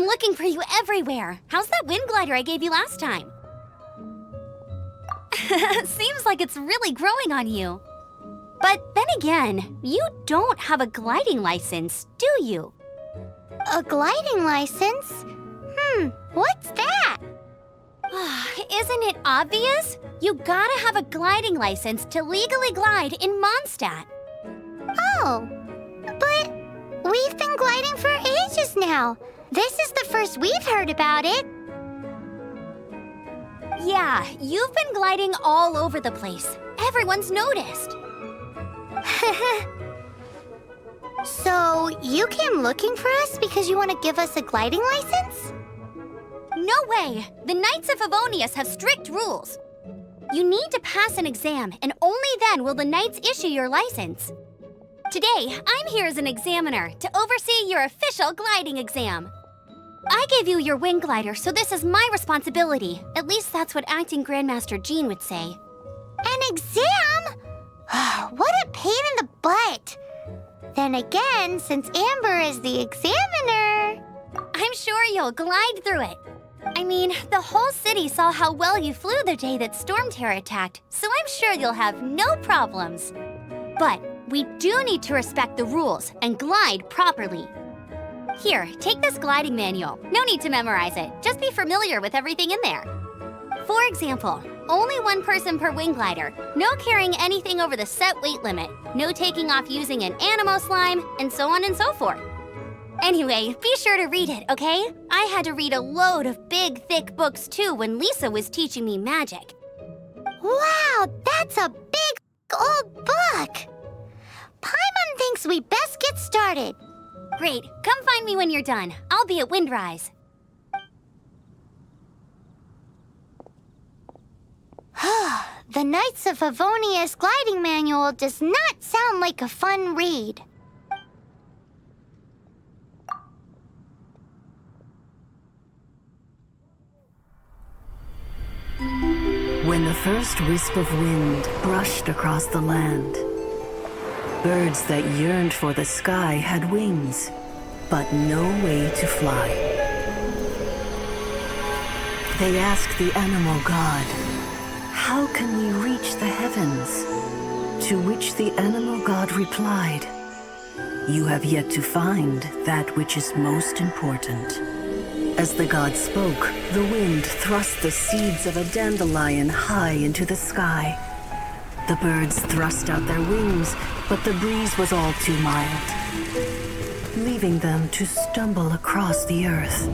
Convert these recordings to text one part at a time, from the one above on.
I'm looking for you everywhere. How's that wind glider I gave you last time? Seems like it's really growing on you. But then again, you don't have a gliding license, do you? A gliding license? What's that? Isn't it obvious? You gotta have a gliding license to legally glide in Mondstadt. Oh, but we've been gliding for ages now. This is the first we've heard about it. Yeah, you've been gliding all over the place. Everyone's noticed. So, you came looking for us because you want to give us a gliding license? No way! The Knights of Favonius have strict rules. You need to pass an exam, and only then will the Knights issue your license. Today, I'm here as an examiner to oversee your official gliding exam. I gave you your wing glider, so this is my responsibility. At least that's what Acting Grandmaster Jean would say. An exam? What a pain in the butt. Then again, since Amber is the examiner... I'm sure you'll glide through it. I mean, the whole city saw how well you flew the day that Storm Terror attacked, so I'm sure you'll have no problems. But we do need to respect the rules and glide properly. Here, take this gliding manual. No need to memorize it. Just be familiar with everything in there. For example, only one person per wing glider, no carrying anything over the set weight limit, no taking off using an animo slime, and so on and so forth. Anyway, be sure to read it, okay? I had to read a load of big, thick books too when Lisa was teaching me magic. Wow, that's a big old book! Paimon thinks we best get started. Great, come find me when you're done. I'll be at Windrise. The Knights of Favonius gliding manual does not sound like a fun read. When the first wisp of wind brushed across the land, birds that yearned for the sky had wings, but no way to fly. They asked the animal god, "How can we reach the heavens?" To which the animal god replied, "You have yet to find that which is most important." As the god spoke, the wind thrust the seeds of a dandelion high into the sky. The birds thrust out their wings, but the breeze was all too mild, leaving them to stumble across the earth.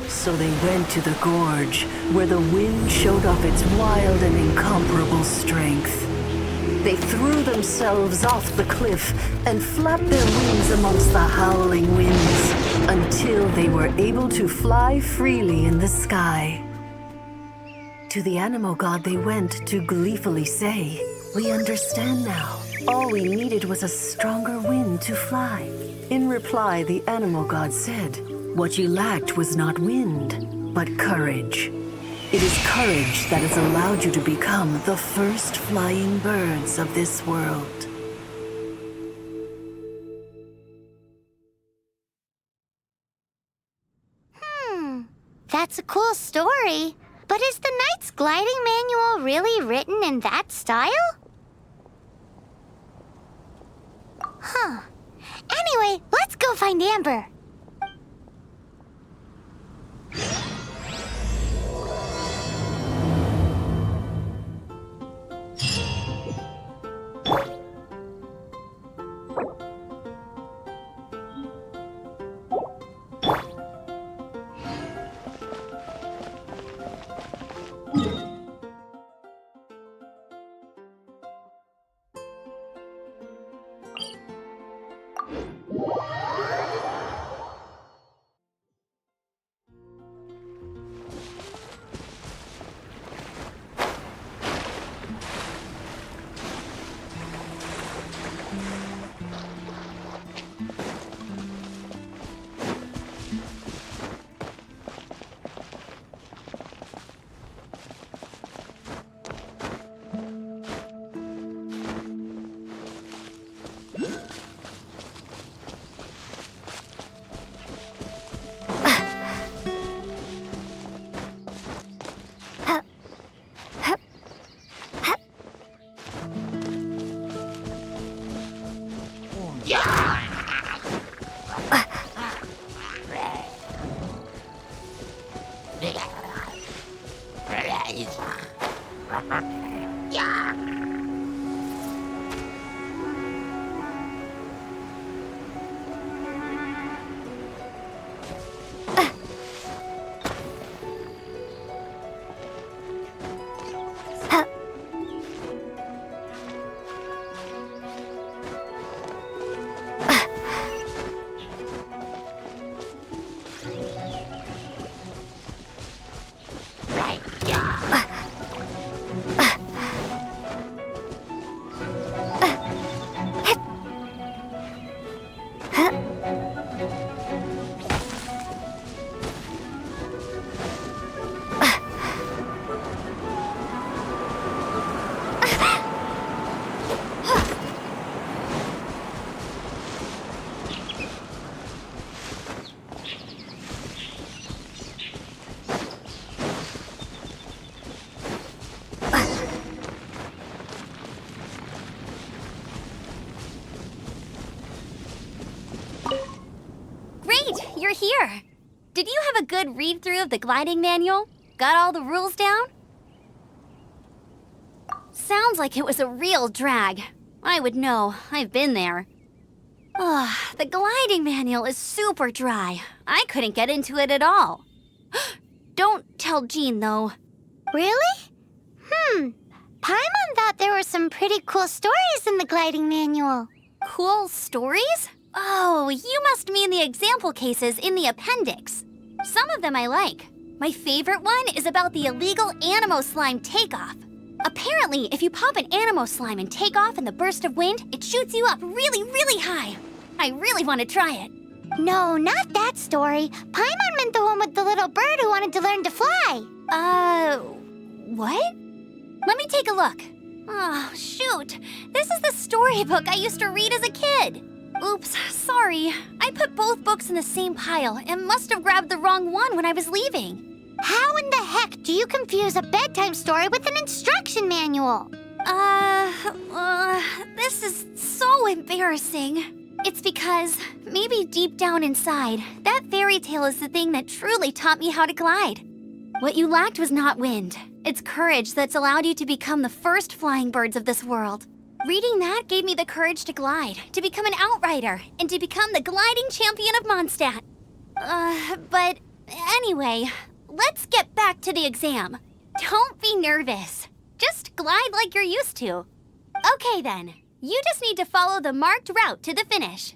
So they went to the gorge, where the wind showed off its wild and incomparable strength. They threw themselves off the cliff and flapped their wings amongst the howling winds until they were able to fly freely in the sky. To the animal god they went to gleefully say, "We understand now. All we needed was a stronger wind to fly." In reply, the animal god said, "What you lacked was not wind, but courage. It is courage that has allowed you to become the first flying birds of this world." That's a cool story. But is the Knight's gliding manual really written in that style? Anyway, let's go find Amber. You're here. Did you have a good read-through of the gliding manual? Got all the rules down? Sounds like it was a real drag. I would know. I've been there. The gliding manual is super dry. I couldn't get into it at all. Don't tell Jean, though. Really? Paimon thought there were some pretty cool stories in the gliding manual. Cool stories? Oh, you must mean the example cases in the appendix. Some of them I like. My favorite one is about the illegal Animo Slime takeoff. Apparently, if you pop an Animo Slime and take off in the burst of wind, it shoots you up really, really high. I really want to try it. No, not that story. Paimon meant the one with the little bird who wanted to learn to fly. What? Let me take a look. Oh, shoot. This is the storybook I used to read as a kid. Oops, sorry. I put both books in the same pile and must have grabbed the wrong one when I was leaving. How in the heck do you confuse a bedtime story with an instruction manual? This is so embarrassing. It's because, maybe deep down inside, that fairy tale is the thing that truly taught me how to glide. What you lacked was not wind. It's courage that's allowed you to become the first flying birds of this world. Reading that gave me the courage to glide, to become an outrider, and to become the gliding champion of Mondstadt. But anyway, let's get back to the exam. Don't be nervous. Just glide like you're used to. Okay then, you just need to follow the marked route to the finish.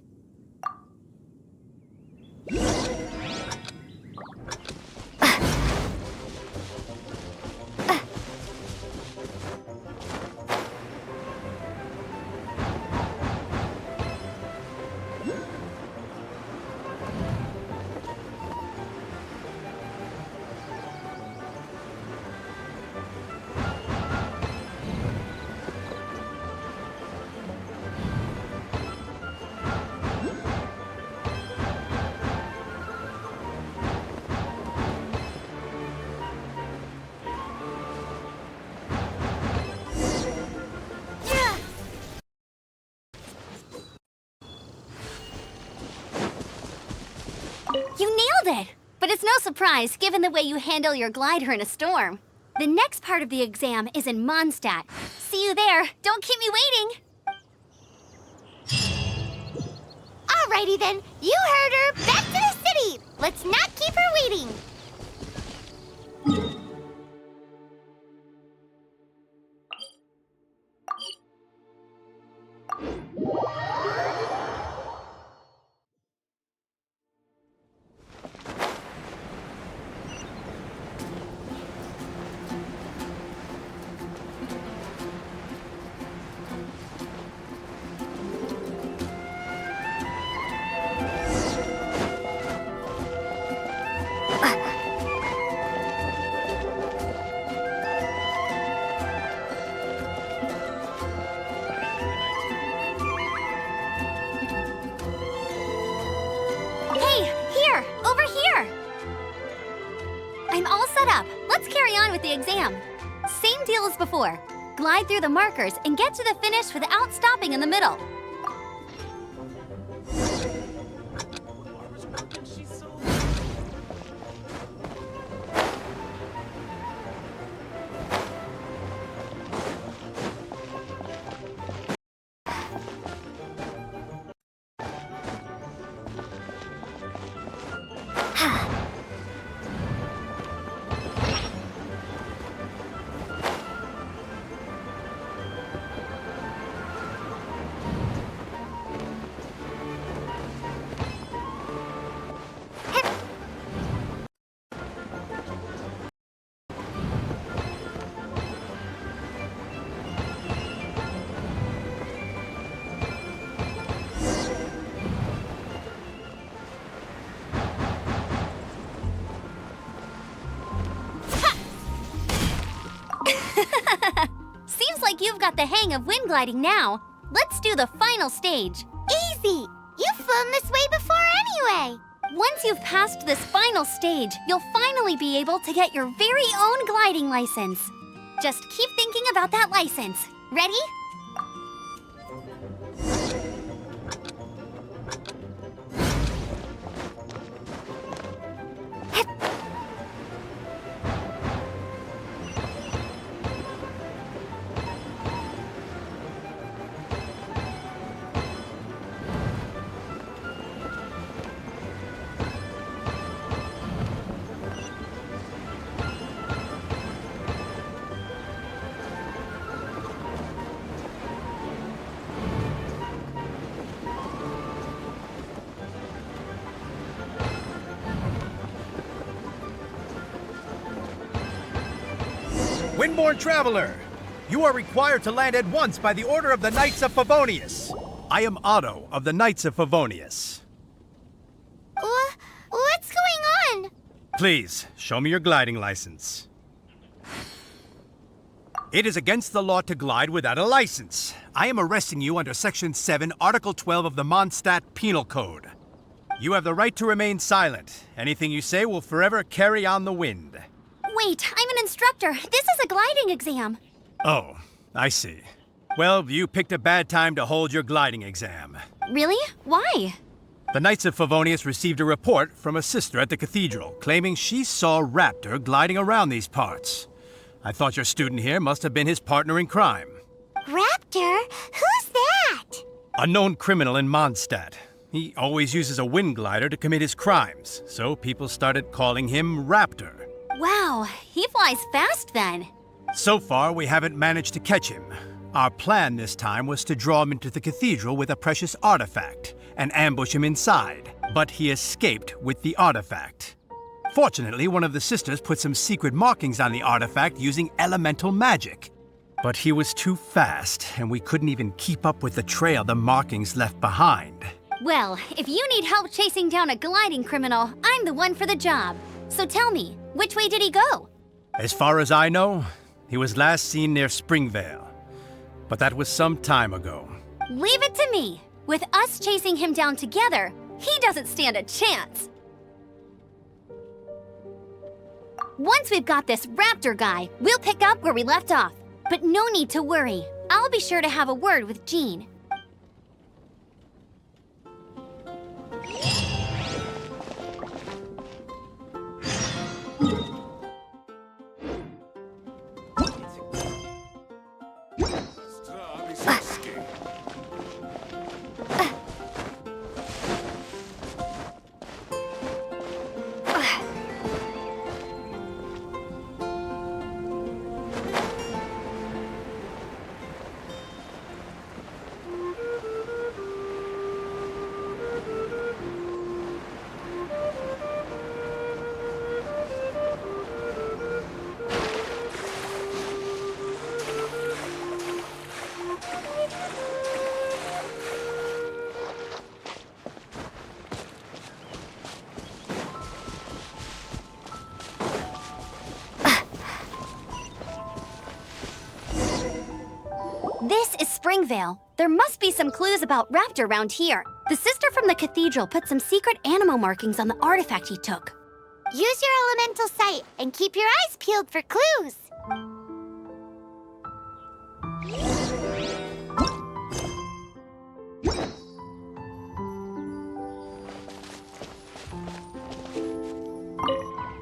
You nailed it! But it's no surprise, given the way you handle your glider in a storm. The next part of the exam is in Mondstadt. See you there. Don't keep me waiting. Alrighty then, you heard her. Back to the city. Let's not keep her waiting. I'm all set up. Let's carry on with the exam. Same deal as before. Glide through the markers and get to the finish without stopping in the middle. Seems like you've got the hang of wind gliding now. Let's do the final stage. Easy! You've flown this way before anyway! Once you've passed this final stage, you'll finally be able to get your very own gliding license. Just keep thinking about that license. Ready? Windborne Traveler, you are required to land at once by the order of the Knights of Favonius. I am Otto of the Knights of Favonius. What's going on? Please, show me your gliding license. It is against the law to glide without a license. I am arresting you under Section 7, Article 12 of the Mondstadt Penal Code. You have the right to remain silent. Anything you say will forever carry on the wind. Wait, I'm an instructor. This is a gliding exam. Oh, I see. Well, you picked a bad time to hold your gliding exam. Really? Why? The Knights of Favonius received a report from a sister at the cathedral claiming she saw Raptor gliding around these parts. I thought your student here must have been his partner in crime. Raptor? Who's that? A known criminal in Mondstadt. He always uses a wind glider to commit his crimes, so people started calling him Raptor. Wow, he flies fast then. So far, we haven't managed to catch him. Our plan this time was to draw him into the cathedral with a precious artifact and ambush him inside, but he escaped with the artifact. Fortunately, one of the sisters put some secret markings on the artifact using elemental magic. But he was too fast, and we couldn't even keep up with the trail the markings left behind. Well, if you need help chasing down a gliding criminal, I'm the one for the job. So tell me, which way did he go? As far as I know, he was last seen near Springvale. But that was some time ago. Leave it to me. With us chasing him down together, he doesn't stand a chance. Once we've got this Raptor guy, we'll pick up where we left off. But no need to worry. I'll be sure to have a word with Jean. This is Springvale. There must be some clues about Raptor around here. The sister from the cathedral put some secret animal markings on the artifact he took. Use your elemental sight and keep your eyes peeled for clues.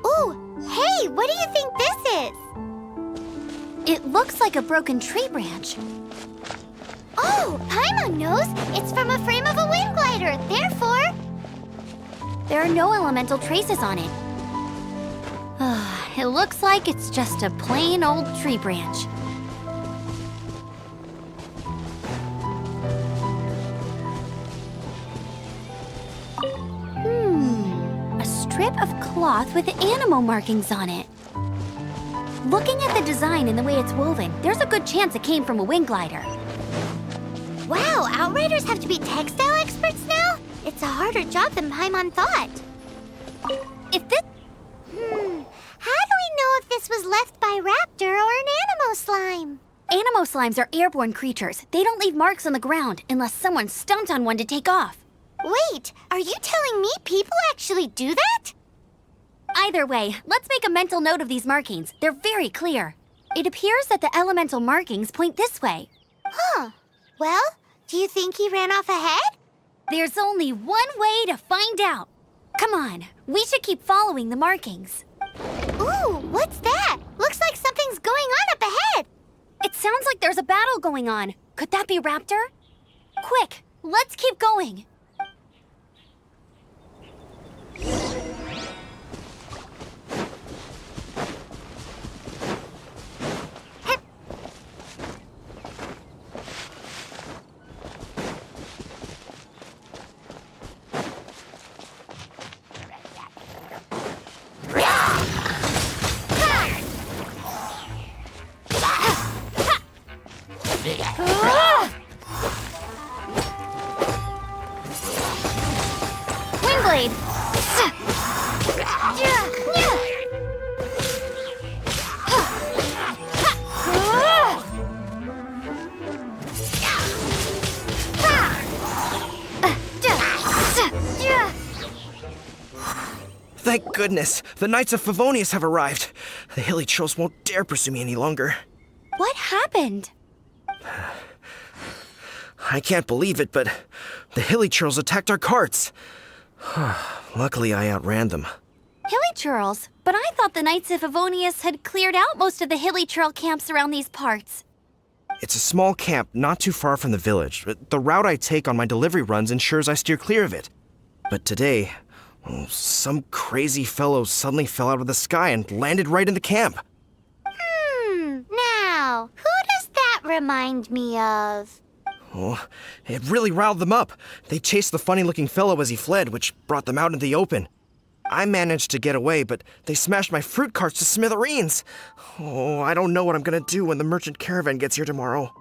Ooh, hey, what do you think this is? It looks like a broken tree branch. Oh, Paimon knows. It's from a frame of a wind glider. Therefore, there are no elemental traces on it. It looks like it's just a plain old tree branch. A strip of cloth with animal markings on it. Looking at the design and the way it's woven, there's a good chance it came from a wind glider. wow, Outriders have to be textile experts now? It's a harder job than Paimon thought. If this... How do we know if this was left by Raptor or an animal Animo slime? Animo slimes are airborne creatures. They don't leave marks on the ground unless someone stomped on one to take off. Wait, are you telling me people actually do that? Either way, let's make a mental note of these markings. They're very clear. It appears that the elemental markings point this way. Huh. Well, do you think he ran off ahead? There's only one way to find out. Come on, we should keep following the markings. Ooh, what's that? Looks like something's going on up ahead. It sounds like there's a battle going on. Could that be Raptor? Quick, let's keep going. Windblade! Thank goodness, the Knights of Favonius have arrived. The hilly trolls won't dare pursue me any longer. What happened? I can't believe it, but the hilly trolls attacked our carts. Luckily, I outran them. Hilly churls? But I thought the Knights of Favonius had cleared out most of the hilly churl camps around these parts. It's a small camp not too far from the village. The route I take on my delivery runs ensures I steer clear of it. But today, some crazy fellow suddenly fell out of the sky and landed right in the camp. Now, who does that remind me of? Oh, it really riled them up. They chased the funny-looking fellow as he fled, which brought them out into the open. I managed to get away, but they smashed my fruit carts to smithereens. Oh, I don't know what I'm gonna do when the merchant caravan gets here tomorrow.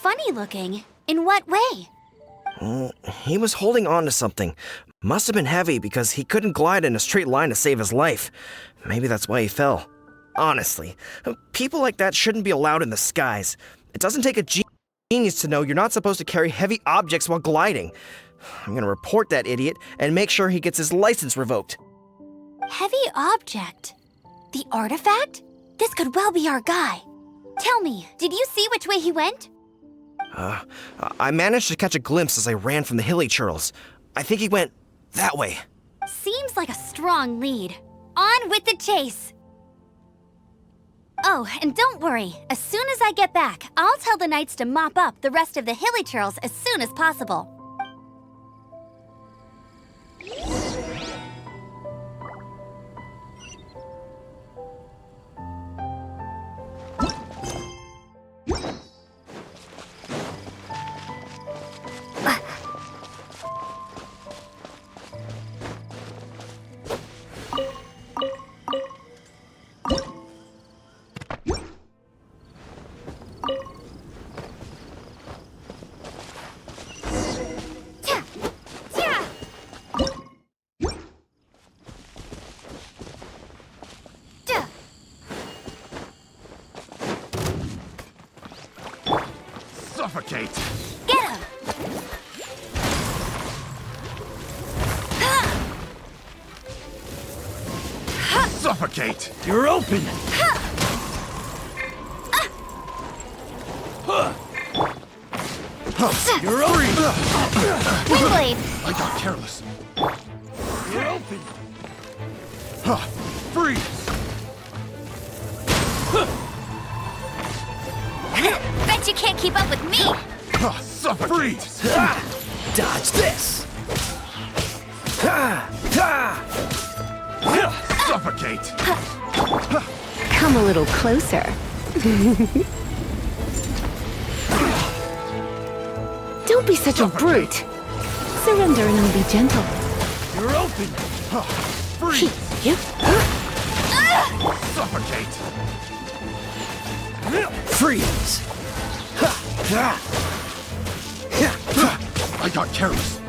Funny looking? In what way? He was holding on to something. Must have been heavy because he couldn't glide in a straight line to save his life. Maybe that's why he fell. Honestly, people like that shouldn't be allowed in the skies. It doesn't take a genius to know you're not supposed to carry heavy objects while gliding. I'm gonna report that idiot and make sure he gets his license revoked. Heavy object? The artifact? This could well be our guy. Tell me, did you see which way he went? I managed to catch a glimpse as I ran from the hilly churls. I think he went that way. Seems like a strong lead. On with the chase! Oh, and don't worry. As soon as I get back, I'll tell the knights to mop up the rest of the hilly churls as soon as possible. Suffocate! Get him! Suffocate! You're open! You're open! Windblade! I got careless. You're open! Freeze! Bet you can't keep up with me! Suffocate! Dodge this! Suffocate! Come a little closer. Don't be such a brute. Surrender and I'll be gentle. You're open! Freeze! Yep. Suffocate! Freeze! I got careless.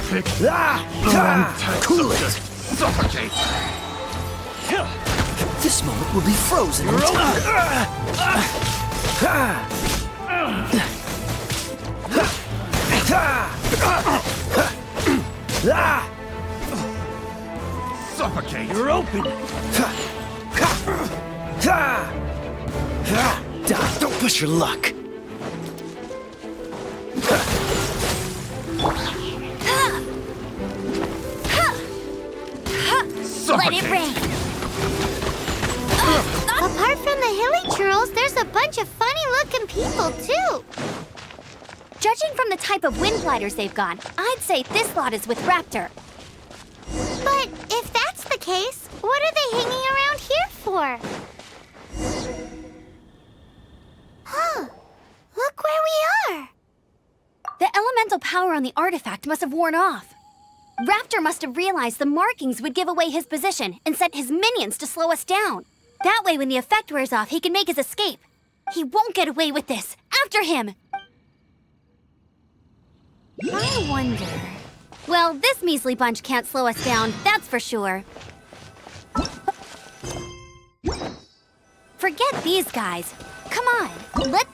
Pick. Cool it! Suffocate! This moment will be frozen in Suffocate! You're open! Don't push your luck. Let it rain! Apart from the hilly churls, there's a bunch of funny-looking people, too. Judging from the type of wind gliders they've got, I'd say this lot is with Raptor. But if that's the case, what are they hanging around here for? Huh. Look where we are. The elemental power on the artifact must have worn off. Raptor must have realized the markings would give away his position and sent his minions to slow us down. That way, when the effect wears off, he can make his escape. He won't get away with this. After him! I wonder... Well, this measly bunch can't slow us down, that's for sure. Forget these guys. Come on, let's...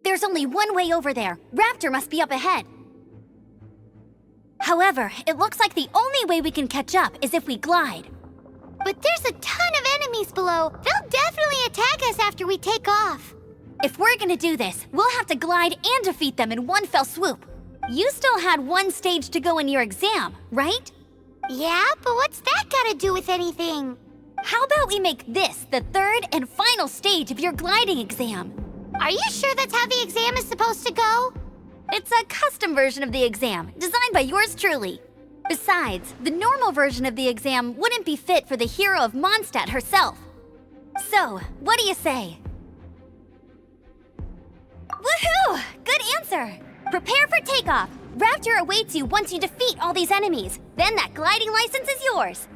There's only one way over there. Raptor must be up ahead. However, it looks like the only way we can catch up is if we glide. But there's a ton of enemies below. They'll definitely attack us after we take off. If we're gonna do this, we'll have to glide and defeat them in one fell swoop. You still had one stage to go in your exam, right? Yeah, but what's that got to do with anything? How about we make this the third and final stage of your gliding exam? Are you sure that's how the exam is supposed to go? It's a custom version of the exam, designed by yours truly. Besides, the normal version of the exam wouldn't be fit for the hero of Mondstadt herself. So, what do you say? Woohoo! Good answer! Prepare for takeoff. Raptor awaits you once you defeat all these enemies. Then that gliding license is yours.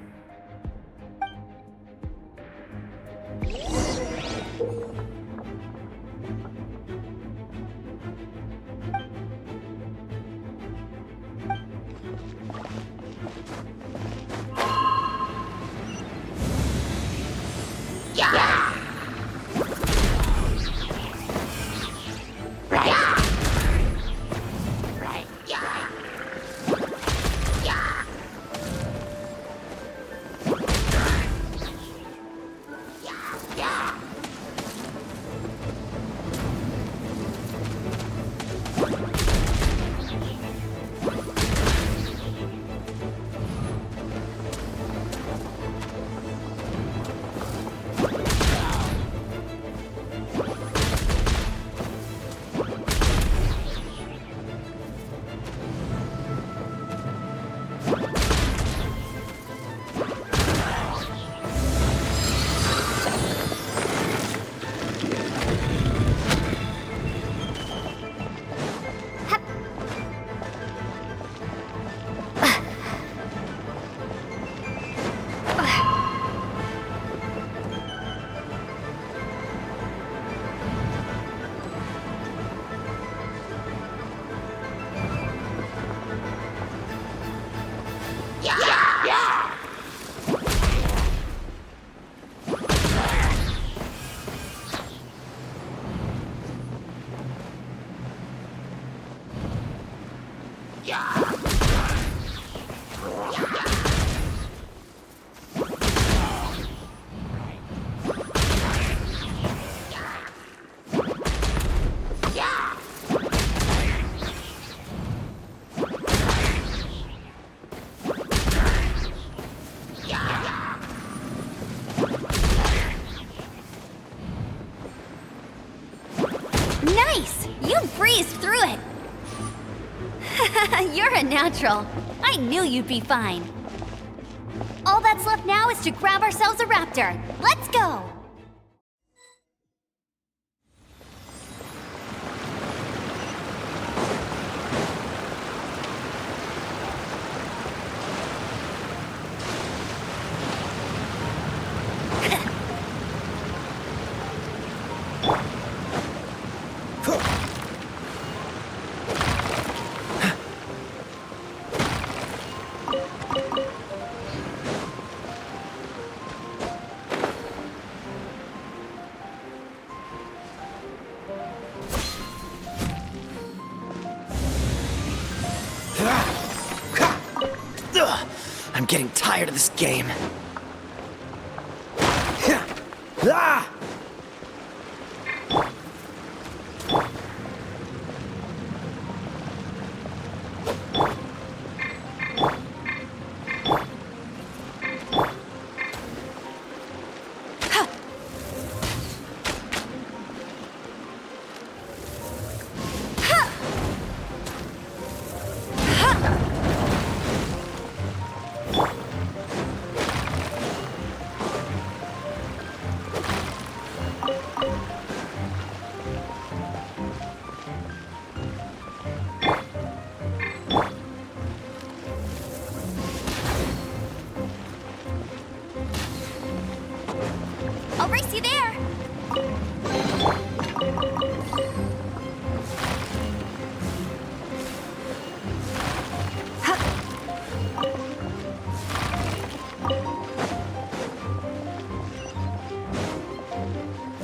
Nice! You breezed through it! You're a natural. I knew you'd be fine. All that's left now is to grab ourselves a Raptor. Let's go! I'm getting tired of this game. Ah! I'll race you there.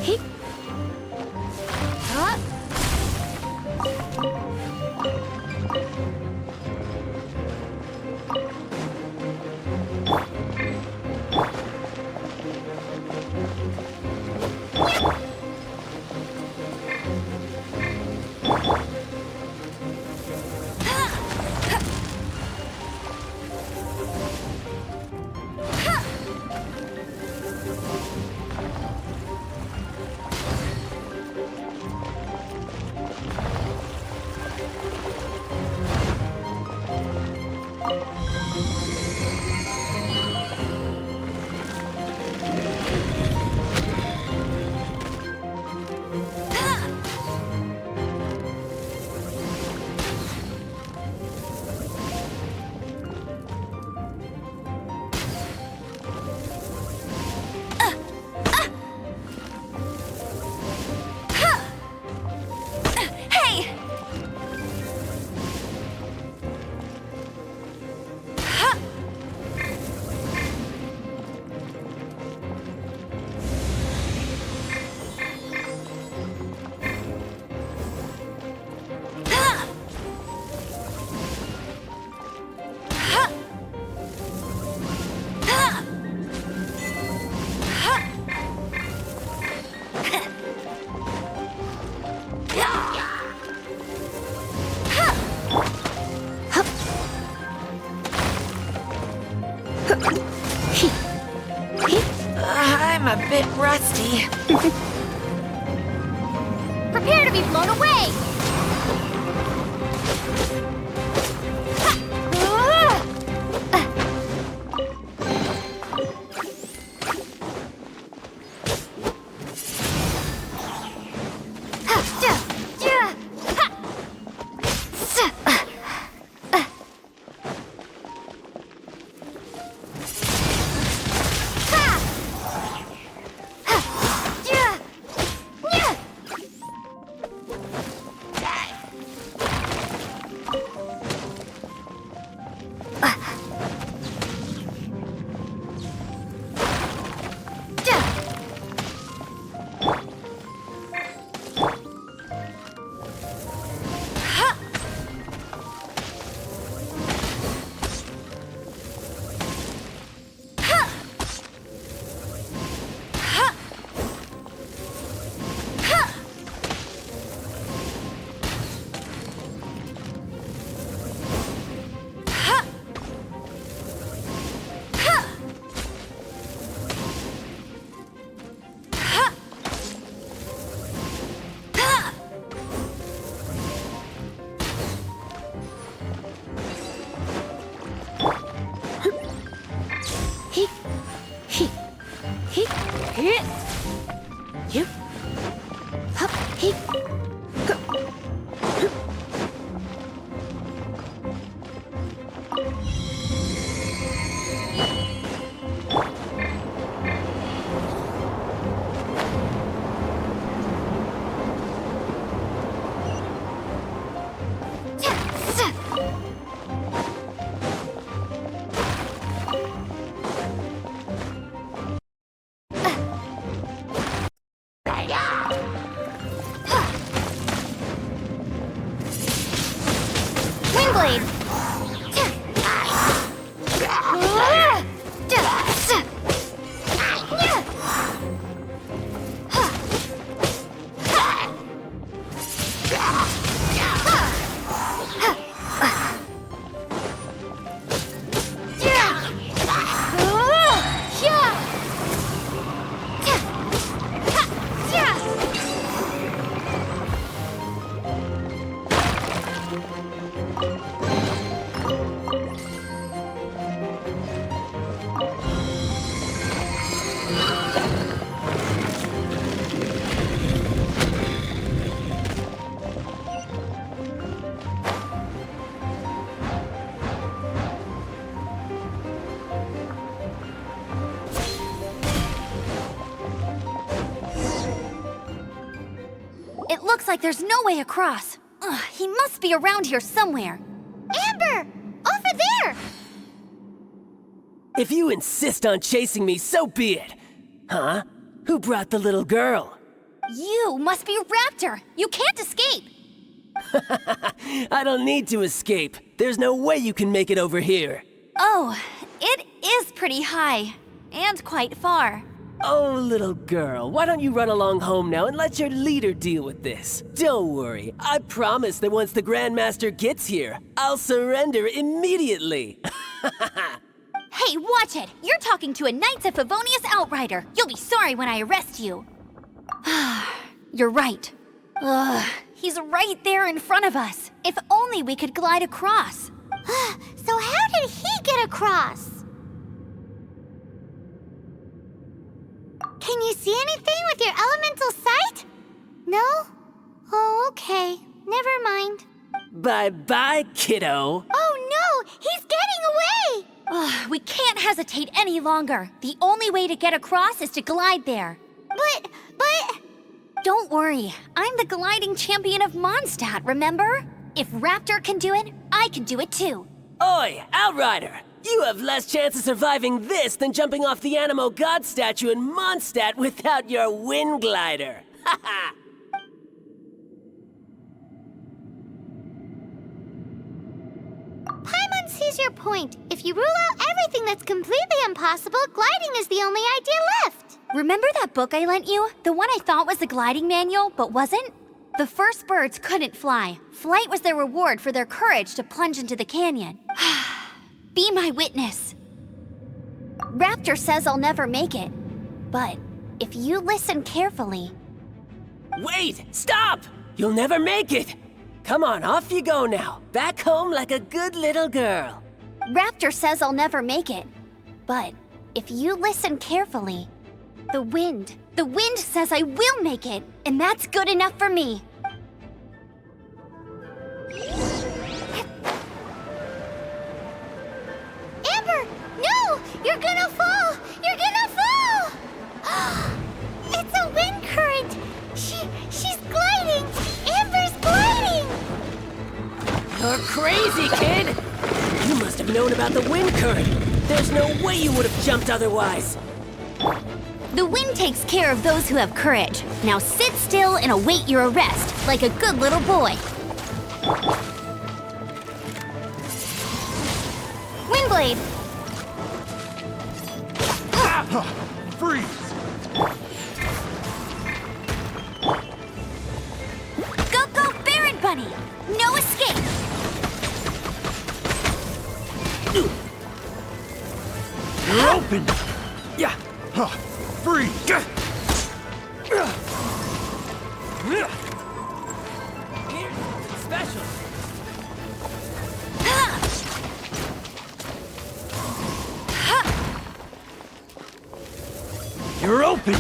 He. Huh? I'm a bit rusty. Prepare to be blown away! looks like there's no way across. Ugh, he must be around here somewhere. Amber! Over there! If you insist on chasing me, so be it. Huh? Who brought the little girl? You must be Raptor. You can't escape. I don't need to escape. There's no way you can make it over here. Oh, it is pretty high. And quite far. Oh, little girl, why don't you run along home now and let your leader deal with this? Don't worry, I promise that once the Grandmaster gets here, I'll surrender immediately. Hey, watch it! You're talking to a Knights of Favonius Outrider. You'll be sorry when I arrest you. You're right. Ugh, he's right there in front of us. If only we could glide across. So how did he get across? Can you see anything with your elemental sight? No? Oh, okay. Never mind. Bye-bye, kiddo. Oh no! He's getting away! Ugh, we can't hesitate any longer. The only way to get across is to glide there. But... Don't worry. I'm the gliding champion of Mondstadt, remember? If Raptor can do it, I can do it too. Oi, Outrider! You have less chance of surviving this than jumping off the Animo God statue in Mondstadt without your wind glider. Haha! Paimon sees your point. If you rule out everything that's completely impossible, gliding is the only idea left. Remember that book I lent you? The one I thought was the gliding manual, but wasn't? The first birds couldn't fly. Flight was their reward for their courage to plunge into the canyon. Be my witness. Raptor says I'll never make it. But if you listen carefully... Wait! Stop! You'll never make it! Come on, off you go now. Back home like a good little girl. Raptor says I'll never make it. But if you listen carefully... The wind says I will make it, and that's good enough for me. Amber, no! You're gonna fall! You're gonna fall! It's a wind current! She's gliding! Amber's gliding! You're crazy, kid! You must have known about the wind current. There's no way you would have jumped otherwise. The wind takes care of those who have courage. Now sit still and await your arrest, like a good little boy. Windblade! Freeze! Go, Baron Bunny! No escape! You're open! Yeah. Freeze! Here's something special. You're open!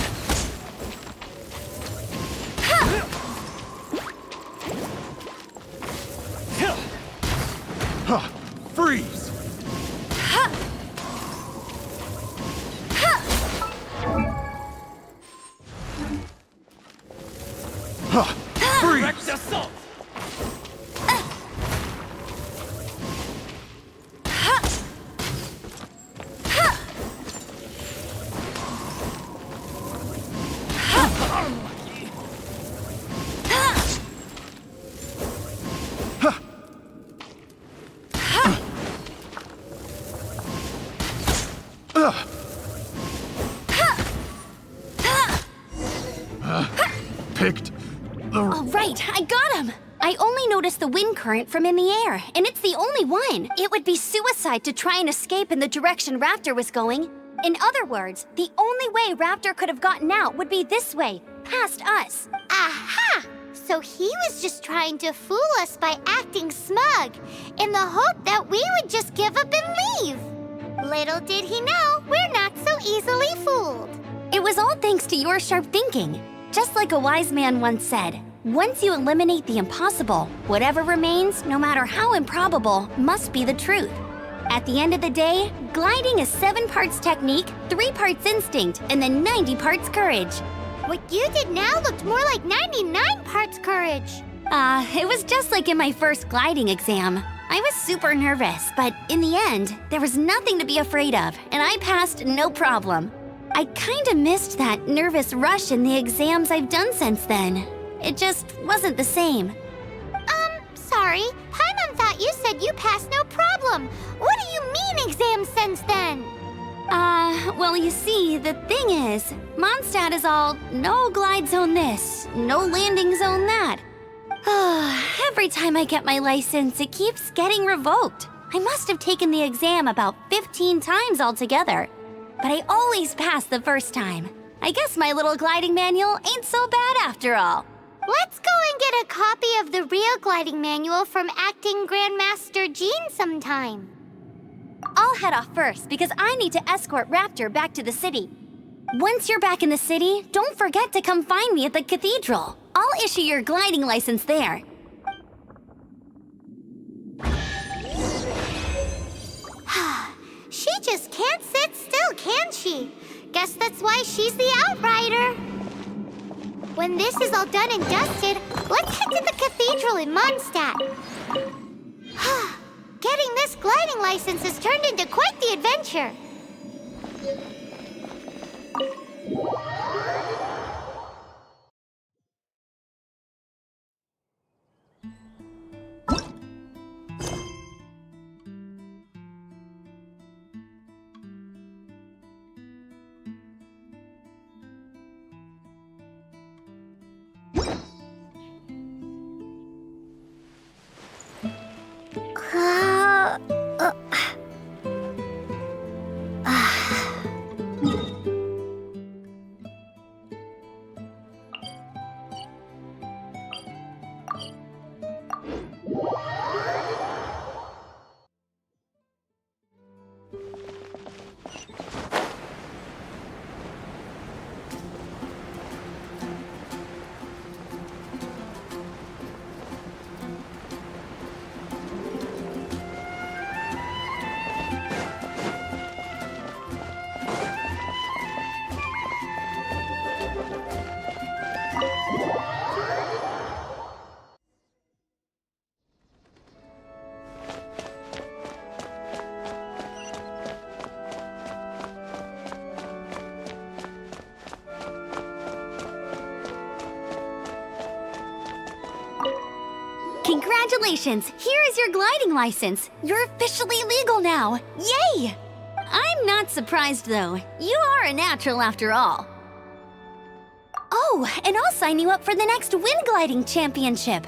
Freeze! Freeze! Assault! Picked the... All right, I got him! I only noticed the wind current from in the air, and it's the only one. It would be suicide to try and escape in the direction Raptor was going. In other words, the only way Raptor could have gotten out would be this way, past us. Aha! So he was just trying to fool us by acting smug, in the hope that we would just give up and leave. Little did he know, we're not so easily fooled. It was all thanks to your sharp thinking. Just like a wise man once said, once you eliminate the impossible, whatever remains, no matter how improbable, must be the truth. At the end of the day, gliding is 7 parts technique, 3 parts instinct, and then 90 parts courage. What you did now looked more like 99 parts courage. It was just like in my first gliding exam. I was super nervous, but in the end, there was nothing to be afraid of, and I passed no problem. I kinda missed that nervous rush in the exams I've done since then. It just wasn't the same. Sorry. Paimon thought you said you passed no problem. What do you mean exams since then? Well, you see, the thing is, Mondstadt is all no glide zone this, no landing zone that. Every time I get my license, it keeps getting revoked. I must have taken the exam about 15 times altogether. But I always pass the first time. I guess my little gliding manual ain't so bad after all. Let's go and get a copy of the real gliding manual from Acting Grandmaster Jean sometime. I'll head off first because I need to escort Raptor back to the city. Once you're back in the city, don't forget to come find me at the cathedral. I'll issue your gliding license there. She just can't sit still, can she? Guess that's why she's the Outrider. When this is all done and dusted, let's head to the cathedral in Mondstadt. Getting this gliding license has turned into quite the adventure. Congratulations! Here is your gliding license. You're officially legal now. Yay! I'm not surprised, though. You are a natural after all. Oh, and I'll sign you up for the next wind gliding championship.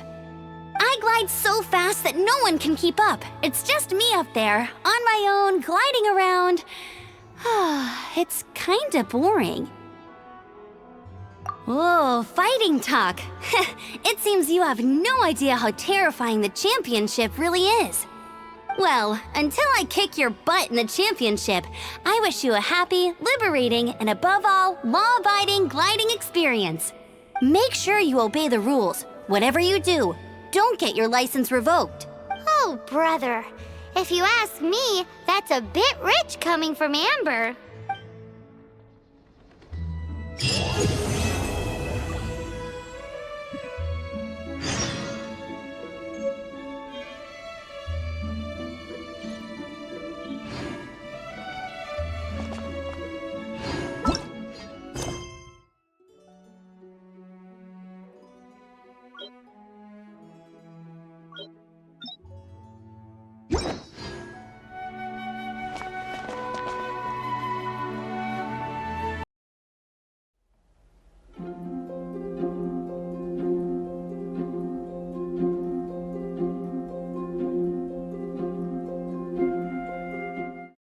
I glide so fast that no one can keep up. It's just me up there, on my own, gliding around. It's kinda boring. Oh, fighting talk. It seems you have no idea how terrifying the championship really is. Well, until I kick your butt in the championship, I wish you a happy, liberating, and above all, law-abiding gliding experience. Make sure you obey the rules. Whatever you do, don't get your license revoked. Oh, brother. If you ask me, that's a bit rich coming from Amber.